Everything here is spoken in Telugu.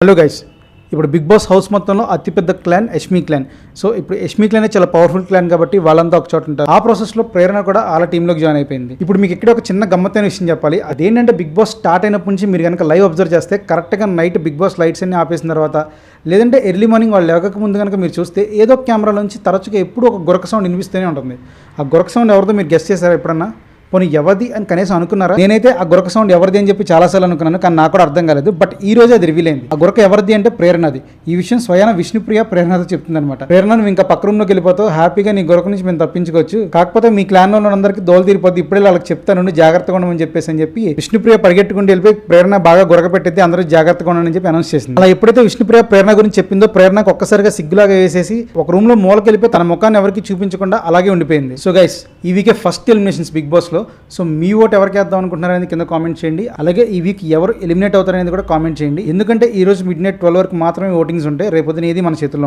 హలో గైస్, ఇప్పుడు బిగ్ బాస్ హౌస్ మొత్తంలో అతిపెద్ద క్లాన్ యష్మి క్లాన్. సో ఇప్పుడు యష్మి క్లాన్ చాలా పవర్ఫుల్ క్లాన్ కాబట్టి వాళ్ళంతా ఒక చోట ఉంటారు. ఆ ప్రాసెస్లో ప్రేరణ కూడా వాళ్ళ టీంలోకి జాయిన్ అయిపోయింది. ఇప్పుడు మీకు ఇక్కడ ఒక చిన్న గమ్మత్తైన విషయం చెప్పాలి. అదేంటంటే బిగ్ బాస్ స్టార్ట్ అయినప్పటి నుంచి మీరు కనుక లైవ్ అబ్జర్వ్ చేస్తే కరెక్ట్గా నైట్ బిగ్ బాస్ లైట్స్ అన్ని ఆపేసిన తర్వాత లేదంటే ఎర్లీ మార్నింగ్ వాళ్ళు లేవక ముందు కనుక మీరు చూస్తే ఏదో కెమెరా నుంచి తరచుగా ఎప్పుడు ఒక గురక సౌండ్ వినిపిస్తూనే ఉంటుంది. ఆ గురక సౌండ్ ఎవరిదో మీరు గెస్ట్ చేశారా ఎప్పుడన్నా? పోనీ ఎవరిది అని కనీసం అనుకున్నారా? నేనైతే ఆ గురక సౌండ్ ఎవరిది అని చెప్పి చాలాసార్లు అనుకున్నాను, కానీ నాకు కూడా అర్థం కాలేదు. బట్ ఈ రోజు అది రివీల్ అయింది. ఆ గురక ఎవరిది అంటే ప్రేరణది. ఈ విషయం స్వయాన విష్ణుప్రియ ప్రేరణతో చెప్తుంది అనమాట. ప్రేరణ నువ్వు ఇంకా పక్క రూమ్లోకి వెళ్ళిపోతావు, హ్యాపీగా నీ గురక నుంచి మేము తప్పించుకోవచ్చు, కాకపోతే మీ క్లాన్ లో ఉన్నందరికీ దోలు తీరిపోద్ది, ఇప్పుడే వాళ్ళకి చెప్తాను జాగ్రత్తగా ఉండమని చెప్పేసి అని చెప్పి విష్ణుప్రియ పరిగెట్టుకుంటూ వెళ్ళిపోయి ప్రేరణ బాగా గురక పెట్టితే అందరూ జాగ్రత్తగా ఉండని చెప్పి అనౌన్స్ చేసింది. అలా ఎప్పుడైతే విష్ణుప్రియ ప్రేరణ గురించి చెప్పిందో ప్రేరణకు ఒక్కసారిగా సిగ్గులాగా వేసేసి ఒక రూమ్ లో మూలకి వెళ్ళిపోయి తన ముఖాన్ని ఎవరికి చూపించకుండా అలాగే ఉండిపోయింది. సో గైస్, ఈ వీకే ఫస్ట్ ఎలిమినేషన్స్ బిగ్ బాస్ లో. సో మీ ఓట్ ఎవరికి వేద్దాం అనుకుంటున్నారనేది కింద కామెంట్ చేయండి. అలాగే ఈ వీక్ ఎవరు ఎలిమినేట్ అవుతారనేది కూడా కామెంట్ చేయండి. ఎందుకంటే ఈ రోజు మిడ్ నైట్ 12 వరకు మాత్రమే ఓటింగ్స్ ఉంటాయి. రేపొద్దున ఏది మన చేతుల్లో ఉండదు.